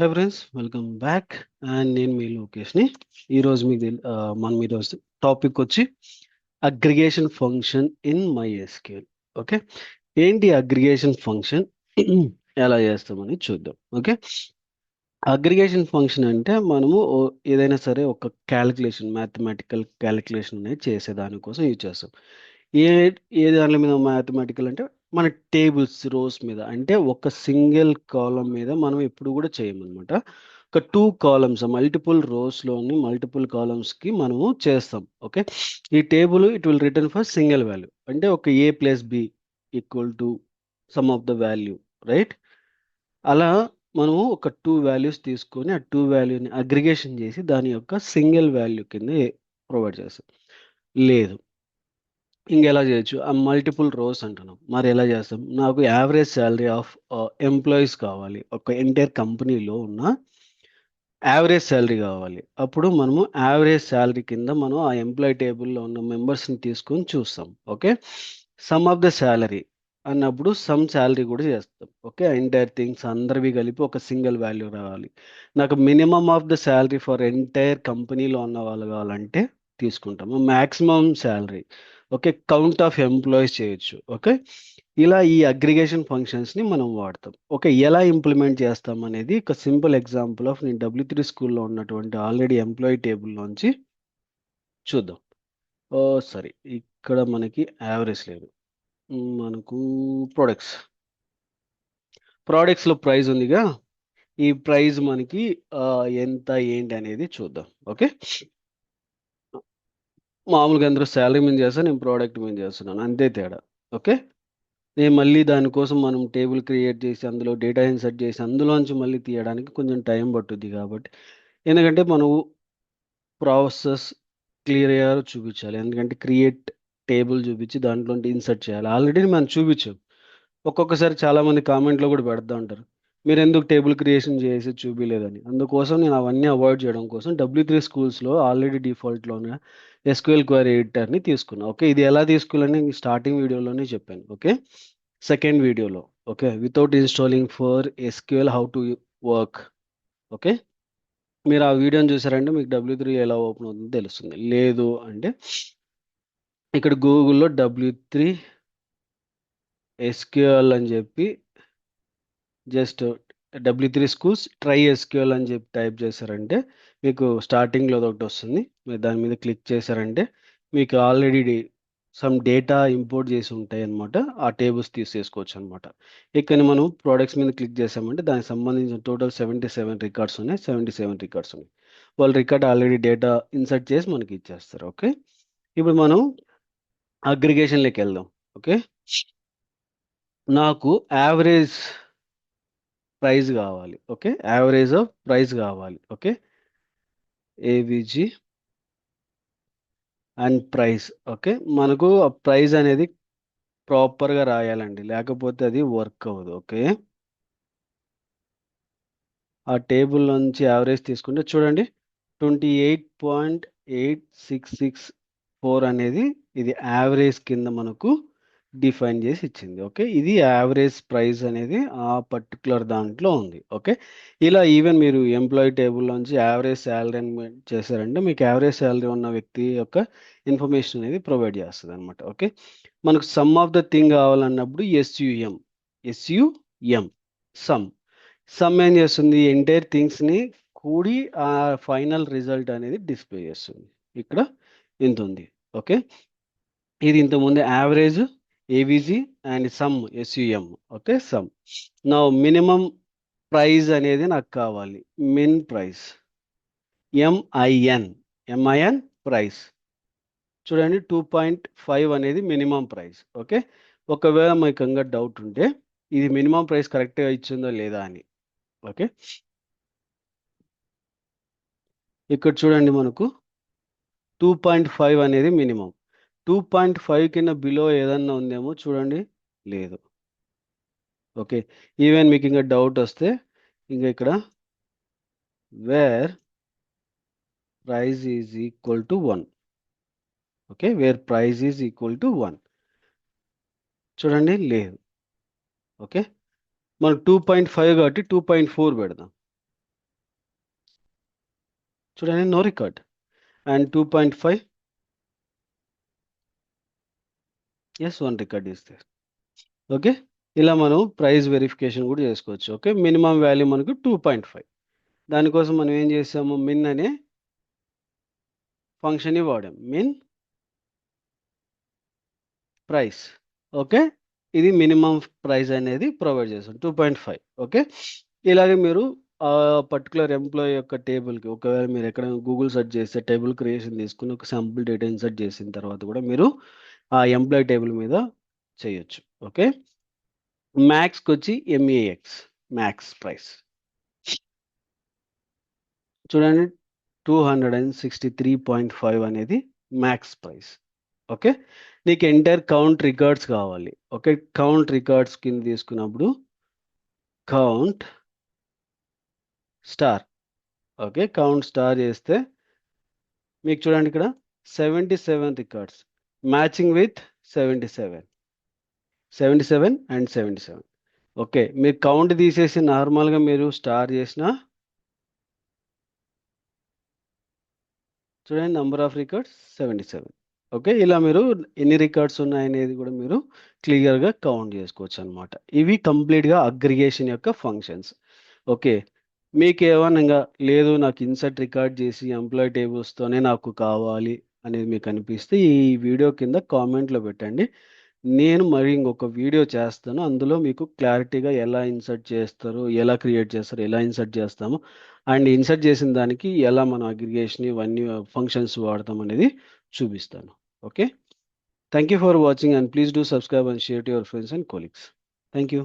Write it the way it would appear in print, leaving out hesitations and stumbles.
Hi friends, welcome back. And నేను మీ లోకేష్ని. ఈరోజు మనం ఈరోజు టాపిక్ వచ్చి aggregation function in MySQL. Okay, ఏంటి అగ్రిగేషన్ ఫంక్షన్, ఎలా చేస్తామని చూద్దాం. ఓకే, అగ్రిగేషన్ ఫంక్షన్ అంటే మనము ఏదైనా సరే ఒక క్యాలిక్యులేషన్, మ్యాథమెటికల్ క్యాలిక్యులేషన్ అనేది చేసేదానికోసం యూజ్ చేస్తాం. ఏ ఏ దాని మీద మ్యాథమెటికల్ అంటే మన టేబుల్స్ రోస్ మీద, అంటే ఒక సింగిల్ కాలం మీద మనం ఎప్పుడు కూడా చేయమన్నమాట. ఒక టూ కాలమ్స్, మల్టిపుల్ రోస్లోని మల్టిపుల్ కాలమ్స్కి మనము చేస్తాం. ఓకే, ఈ table it will return for single value, అంటే ఒక A+B equal to some of the value, right? అలా మనము ఒక టూ వాల్యూస్ తీసుకొని ఆ టూ వాల్యూని అగ్రిగేషన్ చేసి దాని యొక్క సింగిల్ వాల్యూ కింద ప్రొవైడ్ చేస్తాం. లేదు, ఇంకెలా చేయొచ్చు, ఆ మల్టిపుల్ రోస్ అంటున్నాం, మరి ఎలా చేస్తాం? నాకు యావరేజ్ శాలరీ ఆఫ్ ఎంప్లాయీస్ కావాలి, ఒక ఎంటైర్ కంపెనీలో ఉన్న యావరేజ్ శాలరీ కావాలి. అప్పుడు మనము యావరేజ్ శాలరీ కింద మనం ఆ ఎంప్లాయీ టేబుల్లో ఉన్న మెంబర్స్ని తీసుకొని చూస్తాం. Okay, some of the salary అన్నప్పుడు సమ్ శాలరీ కూడా చేస్తాం. ఓకే, ఎంటైర్ థింగ్స్ అందరివి కలిపి ఒక సింగిల్ వాల్యూ రావాలి. నాకు minimum of the salary for entire కంపెనీలో ఉన్న వాళ్ళు కావాలంటే తీసుకుంటాము maximum salary. Okay, count of employees చేయొచ్చు. ఓకే, ఇలా ఈ అగ్రిగేషన్ ఫంక్షన్స్ని మనం వాడతాం. ఓకే, ఎలా ఇంప్లిమెంట్ చేస్తాం అనేది ఒక సింపుల్ ఎగ్జాంపుల్ ఆఫ్ నేను W3 స్కూల్లో ఉన్నటువంటి ఆల్రెడీ ఎంప్లాయీ టేబుల్లోంచి చూద్దాం. ఓ సరే, ఇక్కడ మనకి యావరేజ్ లేదు, మనకు ప్రొడక్ట్స్ ప్రొడక్ట్స్లో ప్రైస్ ఉందిగా. ఈ ప్రైస్ మనకి ఎంత ఏంటి అనేది చూద్దాం. ఓకే, మామూలుగా అందరూ శాలరీ మీద చేస్తారు, నేను ప్రోడక్ట్ మీద చేస్తున్నాను, అంతే తేడా. ఓకే, నేను మళ్ళీ దానికోసం మనం టేబుల్ క్రియేట్ చేసి అందులో డేటా ఇన్సర్ట్ చేసి అందులోంచి మళ్ళీ తీయడానికి కొంచెం టైం పట్టుద్ది. కాబట్టి ఎందుకంటే మనం ప్రాసెస్ క్లియర్గా చూపించాలి, ఎందుకంటే క్రియేట్ టేబుల్ చూపించి దాంట్లో ఇన్సర్ట్ చేయాలి. ఆల్రెడీ మనం చూపించాం. ఒక్కొక్కసారి చాలామంది కామెంట్లో కూడా పెడతా ఉంటారు, మీరు ఎందుకు టేబుల్ క్రియేషన్ చేసి చూపించలేదని. అందుకోసం నేను అవన్నీ అవాయిడ్ చేయడం కోసం W3 స్కూల్స్లో ఆల్రెడీ డిఫాల్ట్లోనే SQL క్వరీ ఎడిటర్ని తీసుకున్నా. ఓకే, ఇది ఎలా తీసుకోవాలని స్టార్టింగ్ వీడియోలోనే చెప్పాను. ఓకే, సెకండ్ వీడియోలో. Okay, without installing for SQL how to work. Okay, మీరు ఆ వీడియోని చూసారంటే మీకు W3 ఎలా ఓపెన్ అవుతుందో తెలుస్తుంది. లేదు అంటే ఇక్కడ గూగుల్లో W3 SQL అని చెప్పి just W3 schools try SQL అని చెప్పి టైప్ చేశారంటే మీకు స్టార్టింగ్లో ఒకటి వస్తుంది. మీరు దాని మీద క్లిక్ చేశారంటే మీకు ఆల్రెడీ సమ్ డేటా ఇంపోర్ట్ చేసి ఉంటాయి అన్నమాట. ఆ టేబుల్స్ తీసేసుకోవచ్చు అనమాట. ఇక్కడ మనం ప్రోడక్ట్స్ మీద క్లిక్ చేసామంటే దానికి సంబంధించిన టోటల్ 77 రికార్డ్స్ ఉన్నాయి. 77 రికార్డ్స్ ఉన్నాయి. వాళ్ళు రికార్డ్ ఆల్రెడీ డేటా ఇన్సర్ట్ చేసి మనకి ఇచ్చేస్తారు. ఓకే, ఇప్పుడు మనం అగ్రిగేషన్లోకి వెళ్దాం. ఓకే, నాకు యావరేజ్ ప్రైస్ కావాలి. ఓకే, యావరేజ్ ఆఫ్ ప్రైస్ కావాలి. Okay, AVG and price. Okay, మనకు ఆ ప్రైస్ అనేది ప్రాపర్గా రాయాలండి, లేకపోతే అది వర్క్ అవ్వదు. ఓకే, ఆ టేబుల్ నుంచి యావరేజ్ తీసుకుంటే చూడండి 28.8664 అనేది ఇది యావరేజ్ కింద మనకు డిఫైన్ చేసి ఇచ్చింది. ఓకే, ఇది యావరేజ్ ప్రైస్ అనేది ఆ పర్టికులర్ దాంట్లో ఉంది. ఓకే, ఇలా ఈవెన్ మీరు ఎంప్లాయీ టేబుల్ నుంచి యావరేజ్ శాలరీ అని చేశారంటే మీకు యావరేజ్ శాలరీ ఉన్న వ్యక్తి యొక్క ఇన్ఫర్మేషన్ అనేది ప్రొవైడ్ చేస్తుంది అనమాట. ఓకే, మనకు సమ్ ఆఫ్ ద థింగ్ కావాలన్నప్పుడు ఎస్యుఎం సమ్. సమ్ ఏం చేస్తుంది, ఎంటైర్ థింగ్స్ని కూడి ఆ ఫైనల్ రిజల్ట్ అనేది డిస్ప్లే చేస్తుంది. ఇక్కడ ఇంత ఉంది. ఓకే, ఇది ఇంతకుముందు average AVG and sum SUM. Okay, sum. నా మినిమం ప్రైస్ అనేది నాకు కావాలి, మిన్ ప్రైస్ ఎంఐఎన్ ప్రైస్. చూడండి 2.5 అనేది మినిమం ప్రైస్. ఓకే, ఒకవేళ మీకు ఇంకా డౌట్ ఉంటే ఇది మినిమం ప్రైస్ కరెక్ట్గా ఇచ్చిందో లేదా అని. ఓకే, ఇక్కడ చూడండి మనకు 2.5 అనేది మినిమం. 2.5 కింద బిలో ఏదన్నా ఉందేమో చూడండి, లేదు. ఓకే, ఈవెన్ మీకు ఇంకా డౌట్ వస్తే ఇంకా ఇక్కడ where price is equal to 1. Okay, where price is equal to 1 చూడండి, లేదు. ఓకే, మనకు 2.5 కాబట్టి 2.4 పెడదాం. చూడండి, no record. And 2.5, yes, 1 record ఇస్తే. ఓకే, ఇలా మనం ప్రైస్ వెరిఫికేషన్ కూడా చేసుకోవచ్చు. ఓకే, మినిమం వాల్యూ మనకు 2.5. దానికోసం మనం ఏం చేసాము, మిన్ అనే ఫంక్షన్ వాడాం, మిన్ ప్రైస్. ఓకే, ఇది మినిమం ప్రైస్ అనేది ప్రొవైడ్ చేస్తాం 2.5. ఓకే, ఇలాగే మీరు ఆ పర్టికులర్ ఎంప్లాయీ యొక్క టేబుల్కి, ఒకవేళ మీరు ఎక్కడ గూగుల్ సెర్చ్ చేస్తే టేబుల్ క్రియేషన్ తీసుకుని ఒక శాంపుల్ డేటా ఇన్సర్ట్ చేసిన తర్వాత కూడా మీరు ఆ ఎంప్లాయీ టేబుల్ మీద చేయొచ్చు. ఓకే, మ్యాక్స్కి వచ్చి ఎంఏఎక్స్, మ్యాక్స్ ప్రైస్ చూడండి, 263.5 అనేది మ్యాక్స్ ప్రైస్. ఓకే, నీకు ఎంటైర్ కౌంట్ రికార్డ్స్ కావాలి. ఓకే, కౌంట్ రికార్డ్స్ కింద తీసుకున్నప్పుడు count star. Okay, count star చేస్తే మీకు చూడండి ఇక్కడ 77 records matching with 77, 77 and 77. Okay, మీరు కౌంట్ తీసేసి నార్మల్గా మీరు స్టార్ చేసిన చూడండి, నంబర్ ఆఫ్ రికార్డ్స్ 77. ఓకే, ఇలా మీరు ఎన్ని రికార్డ్స్ ఉన్నాయనేది కూడా మీరు క్లియర్గా కౌంట్ చేసుకోవచ్చు అనమాట. ఇవి కంప్లీట్గా అగ్రిగేషన్ యొక్క ఫంక్షన్స్. ఓకే, మీకు ఏమన్నా ఇంకా లేదు, నాకు ఇన్సర్ట్ రికార్డ్ చేసి ఎంప్లాయీ టేబుల్స్తోనే నాకు కావాలి అనేది మీకు అనిపిస్తే ఈ వీడియో కింద కామెంట్లో పెట్టండి. నేను మరి ఇంకొక వీడియో చేస్తాను, అందులో మీకు క్లారిటీగా ఎలా ఇన్సర్ట్ చేస్తారు, ఎలా క్రియేట్ చేస్తారు, ఎలా ఇన్సర్ట్ చేస్తాము, అండ్ ఇన్సర్ట్ చేసిన దానికి ఎలా మనం అగ్రిగేషన్ ఇవన్నీ ఫంక్షన్స్ వాడతాం అనేది చూపిస్తాను. Okay, thank you for watching and please do subscribe and share to your friends and colleagues. Thank you.